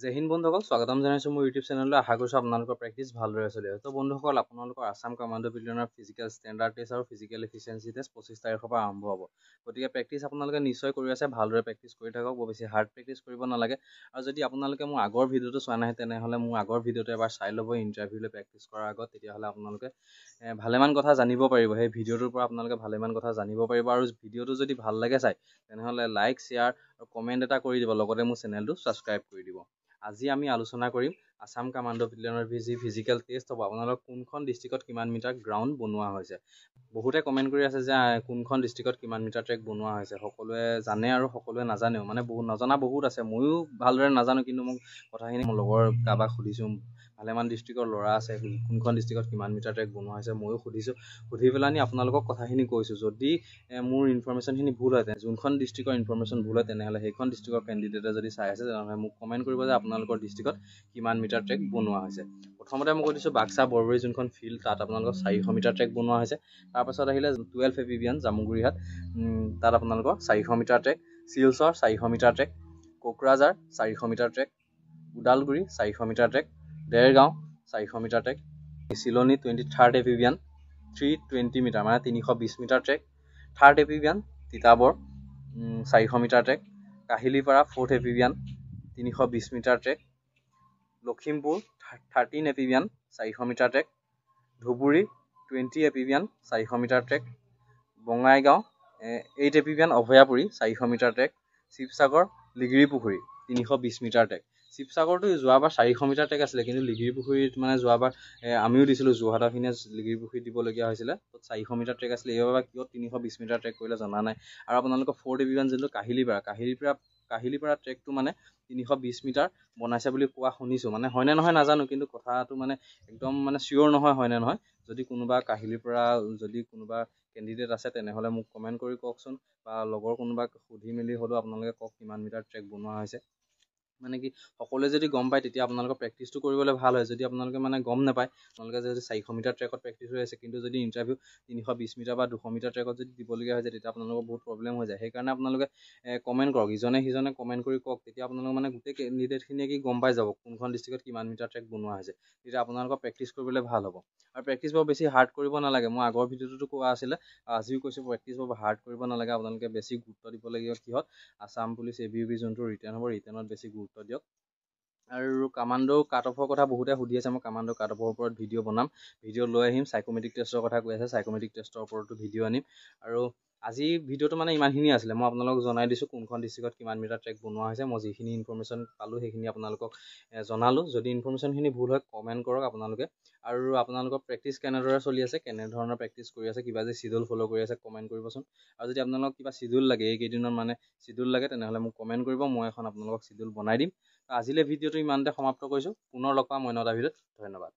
জয় হিন্দ বন্ধুসকল, স্বাগতম জনাইছো মোৰ ইউটিউব চেনেললৈ। আশা কৰিছো আপোনালোকৰ প্ৰেক্টিছ ভালদৰে চলি আছে। তো বন্ধুসকল, আপোনালোকৰ আসাম কমাণ্ডো বেটেলিয়নৰ ফিজিকেল ষ্টেণ্ডাৰ্ড টেষ্ট আৰু ফিজিকেল এফিচিয়েঞ্চি টেষ্ট 25 তাৰিখৰ পৰা আৰম্ভ হ'ব। গতিকে প্ৰেক্টিছ আপোনালোকে নিশ্চয় কৰি আছে, ভালদৰে প্ৰেক্টিছ কৰি থাকক। বৰ বেছি হাৰ্ড প্ৰেক্টিছ কৰিব নালাগে। আৰু যদি আপোনালোকে মোৰ আগৰ ভিডিঅ'টো চোৱা নাই, তেনেহ'লে মোৰ আগৰ ভিডিঅ'টো এবাৰ চাই ল'ব ইণ্টাৰভিউলৈ প্ৰেক্টিছ কৰাৰ আগত। তেতিয়াহ'লে আপোনালোকে ভালেমান কথা জানিব পাৰিব। সেই ভিডিঅ'টোৰ পৰা আপোনালোকে ভালেমান কথা জানিব পাৰিব। আৰু ভিডিঅ'টো যদি ভাল লাগে চাই, তেনেহ'লে লাইক, শ্বেয়াৰ আৰু কমেণ্ট এটা কৰি দিব। লগতে মোৰ চেনেলটো ছাবস্ক্ৰাইব কৰি দিব। আজি আমি আলোচনা কৰিম আসাম কমাণ্ডো বেটেলিয়নৰ ফিজিকেল টেষ্ট হ'ব। আপোনালোকৰ কোনখন ডিষ্ট্ৰিক্টত কিমান মিটাৰ গ্ৰাউণ্ড বনোৱা হৈছে। বহুতে কমেণ্ট কৰি আছে যে কোনখন ডিষ্ট্ৰিক্টত কিমান মিটাৰ ট্ৰেক বনোৱা হৈছে। সকলোৱে জানে আৰু সকলোৱে নাজানেও, মানে নজনা বহুত আছে। ময়ো ভালদৰে নাজানো, কিন্তু মোক কথাখিনি মোৰ লগৰ কাৰোবাক সুধিছোঁ। ভালেমান ডিষ্ট্ৰিক্টৰ ল'ৰা আছে, কোনখন ডিষ্ট্ৰিক্টত কিমান মিটাৰ ট্ৰেক বনোৱা হৈছে ময়ো সুধিছোঁ। সুধি পেলাই আপোনালোকক কথাখিনি কৈছোঁ। যদি মোৰ ইনফৰমেশ্যনখিনি ভুল হয়, যোনখন ডিষ্ট্ৰিক্টৰ ইনফৰমেশ্যন ভুল হয়, তেনেহ'লে সেইখন ডিষ্ট্ৰিক্টৰ কেণ্ডিডেটে যদি চাই আছে, তেনেহ'লে মোক কমেণ্ট কৰিব যে আপোনালোকৰ ডিষ্ট্ৰিক্টত কিমান মিটাৰ ট্ৰেক বনোৱা হৈছে। প্ৰথমতে মই কৈ দিছোঁ, বাক্সা বৰবৰী যোনখন ফিল্ড, তাত আপোনালোকৰ 400 মিটাৰ ট্ৰেক বনোৱা হৈছে। তাৰপাছত আহিলে 12 এপিবিয়ান জামুগুৰিহাট, তাত আপোনালোকৰ 400 metre track. Silchar 400 metre track. Kokrajhar 400 metre track. Udalguri 400 metre track. Dergaon 400 metre track. চিলনি 23rd এপিবিয়ান 320 মিটাৰ, মানে 320 metre track. 3rd APBN Titabor 400 metre track. Kahilipara 4th APBN 320 metre track. Lakhimpur 13 APBN 400 metre track. Dhubri 20 APBN 400 metre track. Bongaigaon 8 APBN Abhayapuri 400 metre track. Sivasagar Ligiri Pukhuri 320 metre track. শিৱসাগৰটো যোৱাবাৰ 400 metre track আছিলে, কিন্তু লিগিৰি পুখুৰীত মানে যোৱাবাৰ আমিও দিছিলোঁ, যোৰহাটৰখিনিয়ে লিগিৰি পুখুৰীত দিবলগীয়া হৈছিলে। তাত 400 মিটাৰ ট্ৰেক আছিলে। এইবাৰ কিয় 320 মিটাৰ ট্ৰেক কৰিলে জনা নাই। আৰু আপোনালোকৰ 4th এপিবিয়ান যোনটো কাহিলীপাৰা ট্ৰেকটো মানে 320 মিটাৰ বনাইছে বুলি কোৱা শুনিছোঁ। মানে হয়নে নহয় নাজানো, কিন্তু কথাটো মানে একদম মানে চিয়'ৰ নহয়, হয়নে নহয়। যদি কোনোবা কাহিলীপাৰা যদি কোনোবা কেণ্ডিডেট আছে, তেনেহ'লে মোক কমেণ্ট কৰি কওকচোন, বা লগৰ কোনোবাক সুধি মেলি হ'লেও আপোনালোকে কওক কিমান মিটাৰ ট্ৰেক বনোৱা হৈছে। মানে কি, সকলোৱে যদি গম পায়, তেতিয়া আপোনালোকৰ প্ৰেক্টিছটো কৰিবলৈ ভাল হয়। যদি আপোনালোকে মানে গম নাপায়, আপোনালোকে যদি 400 মিটাৰ ট্ৰেকত প্ৰেক্টিছ হৈ আছে, কিন্তু যদি ইণ্টাৰভিউ 320 মিটাৰ বা 200 মিটাৰ ট্ৰেকত যদি দিবলগীয়া হৈছে, তেতিয়া আপোনালোকৰ বহুত প্ৰব্লেম হৈ যায়। সেইকাৰণে আপোনালোকে কমেণ্ট কৰক, ইজনে সিজনে কমেণ্ট কৰি কওক। তেতিয়া আপোনালোকে মানে গোটেই কেণ্ডিডেটখিনিয়ে কি গম পাই যাব কোনখন ডিষ্ট্ৰিক্টত কিমান মিটাৰ ট্ৰেক বনোৱা হৈছে। তেতিয়া আপোনালোকৰ প্ৰেক্টিছ কৰিবলৈ ভাল হ'ব। আৰু প্ৰেক্টিছ বৰ বেছি হাৰ্ড কৰিব নালাগে। মই আগৰ ভিডিঅ'টোতো কোৱা আছিলে, আজিও কৈছোঁ, প্ৰেক্টিছ বৰ হাৰ্ড কৰিব নালাগে। আপোনালোকে বেছি গুৰুত্ব দিব লাগিব কিহত, আসাম পুলিচ ABUB যোনটো ৰিটেন হ'ব, ৰিটেনত বেছি গুৰুত্ব দিয়ক। আৰু কামাণ্ডো কাট অফৰ কথা বহুতে সুধি আছে। মই কামাণ্ডো কাট অফৰ ওপৰত ভিডিঅ' বনাম, ভিডিঅ' লৈ আহিম। সাইকোমেট্ৰিক টেষ্টৰ কথা কৈ আছে, সাইকোমেট্ৰিক টেষ্টৰ ওপৰতো ভিডিঅ' আনিম। আৰু আজি ভিডিঅ'টো মানে ইমানখিনি আছিলে। মই আপোনালোকক জনাই দিছোঁ কোনখন ডিষ্ট্ৰিক্টত কিমান মিটাৰ ট্ৰেক বনোৱা হৈছে। মই যিখিনি ইনফৰমেশ্যন পালোঁ, সেইখিনি আপোনালোকক জনালোঁ। যদি ইনফৰমেশ্যনখিনি ভুল হয়, কমেণ্ট কৰক আপোনালোকে। আৰু আপোনালোকৰ প্ৰেক্টিছ কেনেদৰে চলি আছে, কেনেধৰণৰ প্ৰেক্টিছ কৰি আছে, কিবা যদি চিডিউল ফ'ল' কৰি আছে, কমেণ্ট কৰিবচোন। আৰু যদি আপোনালোকক কিবা চিডিউল লাগে, এইকেইদিনৰ মানে চিডিউল লাগে, তেনেহ'লে মোক কমেণ্ট কৰিব। মই এখন আপোনালোকক চিডিউল বনাই দিম। আজিলৈ ভিডিঅ'টো ইমানতে সমাপ্ত কৰিছোঁ। পুনৰ লগ পাম অন্য এটা ভিডিঅ'ত। ধন্যবাদ।